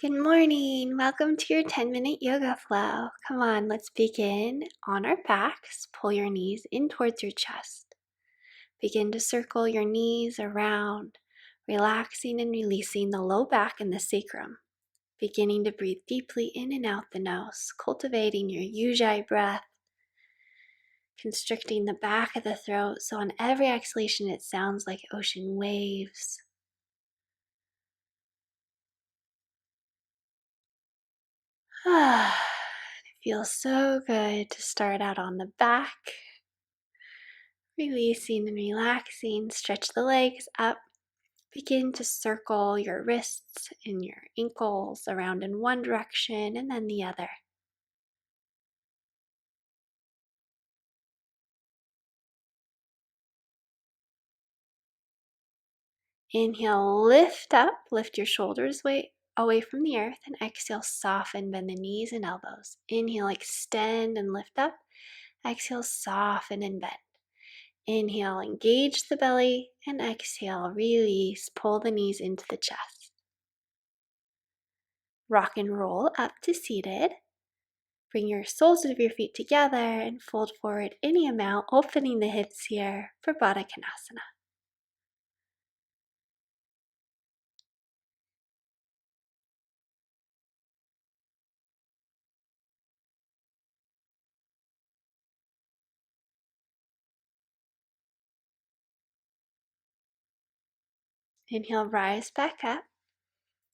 Good morning. Welcome to your 10-minute yoga flow. Come on, let's begin on our backs. Pull your knees in towards your chest. Begin to circle your knees around, relaxing and releasing the low back and the sacrum. Beginning to breathe deeply in and out the nose, cultivating your ujjayi breath, constricting the back of the throat so on every exhalation it sounds like ocean waves. It feels so good to start out on the back. Releasing and relaxing, stretch the legs up. Begin to circle your wrists and your ankles around in one direction and then the other. Inhale, lift up, lift your shoulders away from the earth, and exhale, soften, bend the knees and elbows. Inhale, extend and lift up. Exhale, soften and bend. Inhale, engage the belly, and exhale, release, pull the knees into the chest. Rock and roll up to seated. Bring your soles of your feet together and fold forward any amount, opening the hips here for Badakanasana. Inhale, rise back up,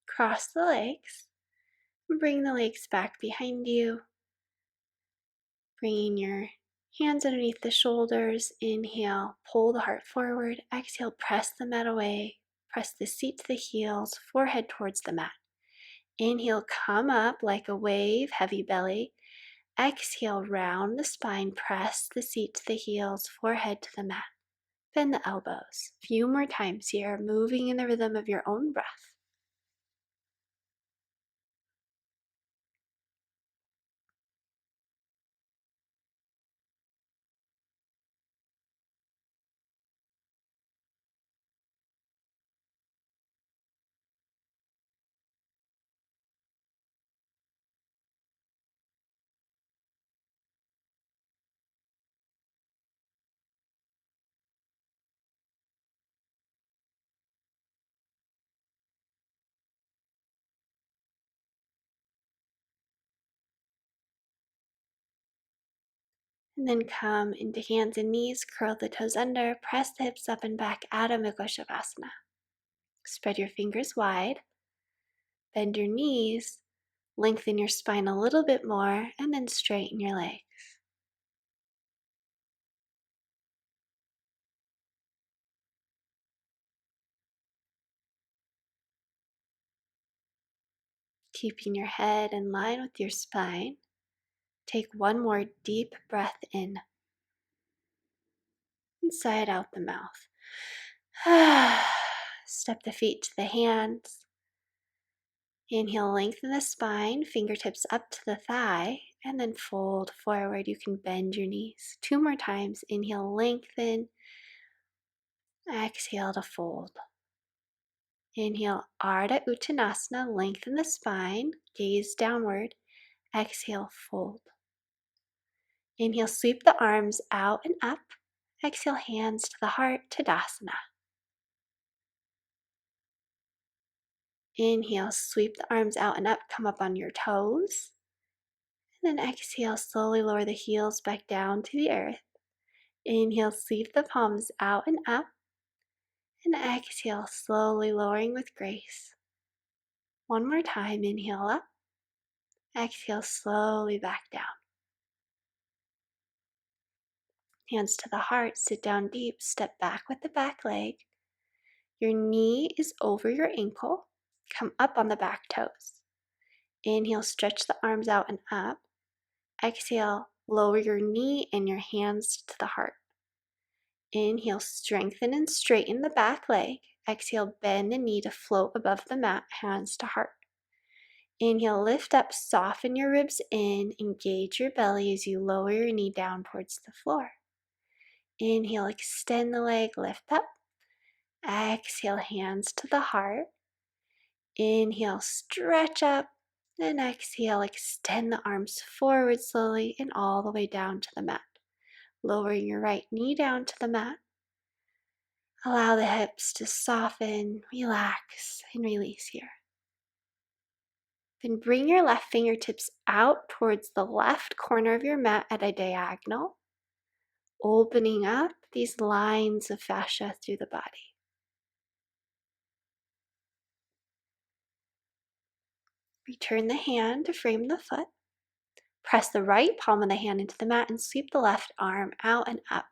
cross the legs, and bring the legs back behind you. Bringing your hands underneath the shoulders. Inhale, pull the heart forward. Exhale, press the mat away. Press the seat to the heels, forehead towards the mat. Inhale, come up like a wave, heavy belly. Exhale, round the spine, press the seat to the heels, forehead to the mat. Bend the elbows. A few more times here, moving in the rhythm of your own breath. And then come into hands and knees, curl the toes under, press the hips up and back, Adho Mukha Shavasana. Spread your fingers wide, bend your knees, lengthen your spine a little bit more, and then straighten your legs. Keeping your head in line with your spine, take one more deep breath in, and sigh it out the mouth. Step the feet to the hands. Inhale, lengthen the spine, fingertips up to the thigh, and then fold forward. You can bend your knees. 2 more times. Inhale, lengthen. Exhale to fold. Inhale, Ardha Uttanasana, lengthen the spine, gaze downward. Exhale, fold. Inhale, sweep the arms out and up. Exhale, hands to the heart, Tadasana. Inhale, sweep the arms out and up, come up on your toes. And then exhale, slowly lower the heels back down to the earth. Inhale, sweep the palms out and up. And exhale, slowly lowering with grace. One more time, inhale up. Exhale, slowly back down. Hands to the heart, sit down deep, step back with the back leg. Your knee is over your ankle. Come up on the back toes. Inhale, stretch the arms out and up. Exhale, lower your knee and your hands to the heart. Inhale, strengthen and straighten the back leg. Exhale, bend the knee to float above the mat, hands to heart. Inhale, lift up, soften your ribs in, engage your belly as you lower your knee down towards the floor. Inhale, extend the leg, lift up. Exhale, hands to the heart. Inhale, stretch up. And exhale, extend the arms forward slowly and all the way down to the mat. Lowering your right knee down to the mat. Allow the hips to soften, relax, and release here. Then bring your left fingertips out towards the left corner of your mat at a diagonal, opening up these lines of fascia through the body. Return the hand to frame the foot. Press the right palm of the hand into the mat and sweep the left arm out and up.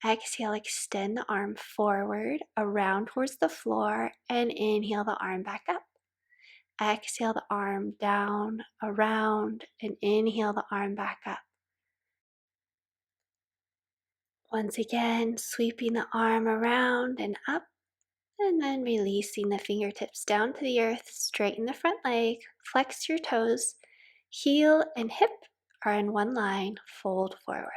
Exhale, extend the arm forward, around towards the floor, and inhale the arm back up. Exhale the arm down, around, and inhale the arm back up. Once again, sweeping the arm around and up, and then releasing the fingertips down to the earth. Straighten the front leg, flex your toes, heel and hip are in one line, fold forward.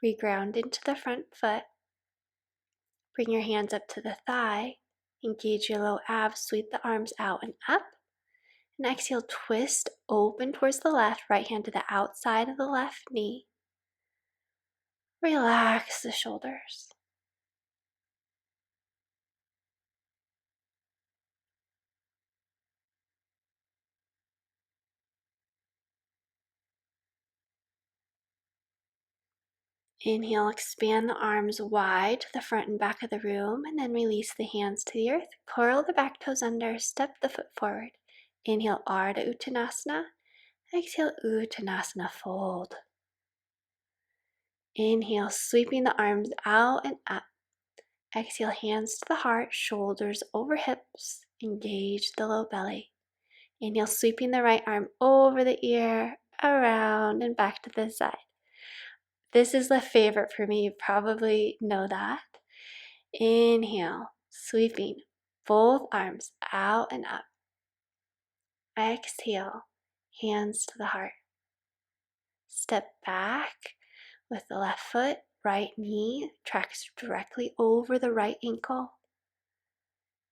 Reground into the front foot. Bring your hands up to the thigh. Engage your low abs, sweep the arms out and up. And exhale, twist, open towards the left, right hand to the outside of the left knee. Relax the shoulders. Inhale, expand the arms wide to the front and back of the room, and then release the hands to the earth. Curl the back toes under, step the foot forward. Inhale, Ardha Uttanasana. Exhale, Uttanasana Fold. Inhale, sweeping the arms out and up. Exhale, hands to the heart, shoulders over hips. Engage the low belly. Inhale, sweeping the right arm over the ear, around, and back to the side. This is the favorite for me. You probably know that. Inhale, sweeping both arms out and up. Exhale, hands to the heart. Step back with the left foot, right knee tracks directly over the right ankle.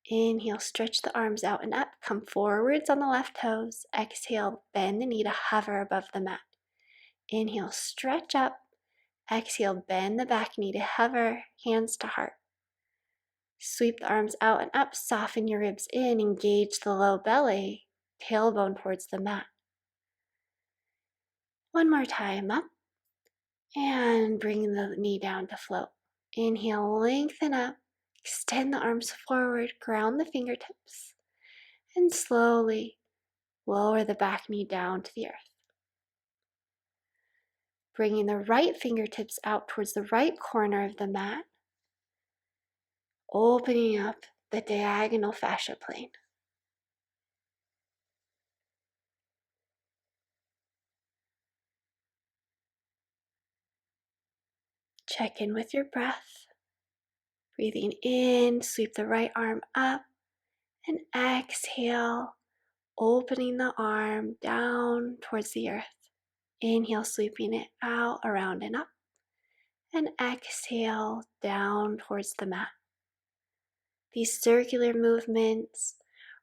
Inhale, stretch the arms out and up. Come forwards on the left toes. Exhale, bend the knee to hover above the mat. Inhale, stretch up. Exhale, bend the back knee to hover, hands to heart. Sweep the arms out and up, soften your ribs in, engage the low belly, tailbone towards the mat. One more time, up, and bring the knee down to float. Inhale, lengthen up, extend the arms forward, ground the fingertips, and slowly lower the back knee down to the earth. Bringing the right fingertips out towards the right corner of the mat, opening up the diagonal fascia plane. Check in with your breath. Breathing in, sweep the right arm up, and exhale, opening the arm down towards the earth. Inhale, sweeping it out, around and up, and exhale, down towards the mat. These circular movements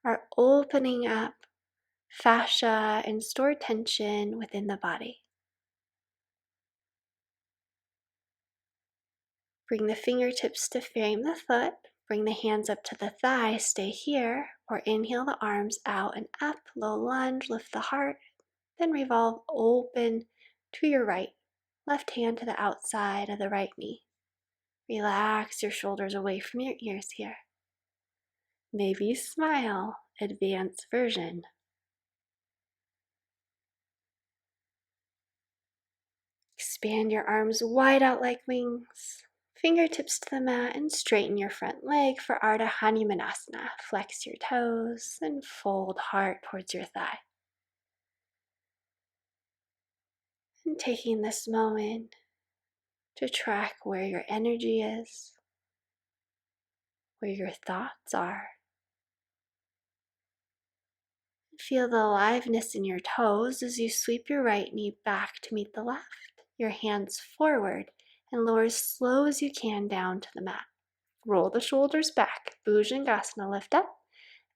are opening up fascia and stored tension within the body. Bring the fingertips to frame the foot. Bring the hands up to the thigh, stay here, or inhale the arms out and up, low lunge, lift the heart, then revolve open to your right. Left hand to the outside of the right knee. Relax your shoulders away from your ears here. Maybe smile, advanced version. Expand your arms wide out like wings. Fingertips to the mat and straighten your front leg for Ardha Hanumanasana. Flex your toes and fold heart towards your thigh. And taking this moment to track where your energy is, where your thoughts are. Feel the aliveness in your toes as you sweep your right knee back to meet the left. Your hands forward and lower as slow as you can down to the mat. Roll the shoulders back. Bhujangasana, lift up.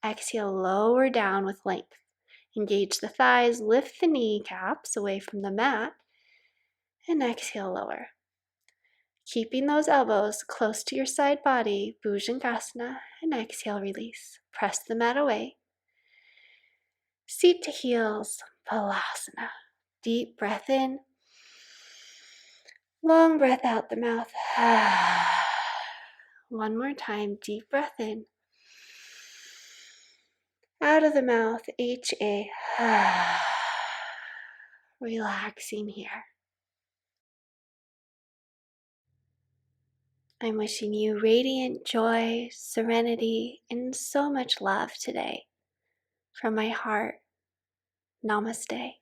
Exhale, lower down with length. Engage the thighs, lift the kneecaps away from the mat, and exhale, lower. Keeping those elbows close to your side body, Bhujangasana, and exhale, release. Press the mat away. Seat to heels, Balasana. Deep breath in. Long breath out the mouth. One more time, deep breath in. Out of the mouth, HA. Relaxing here. I'm wishing you radiant joy, serenity, and so much love today. From my heart, Namaste.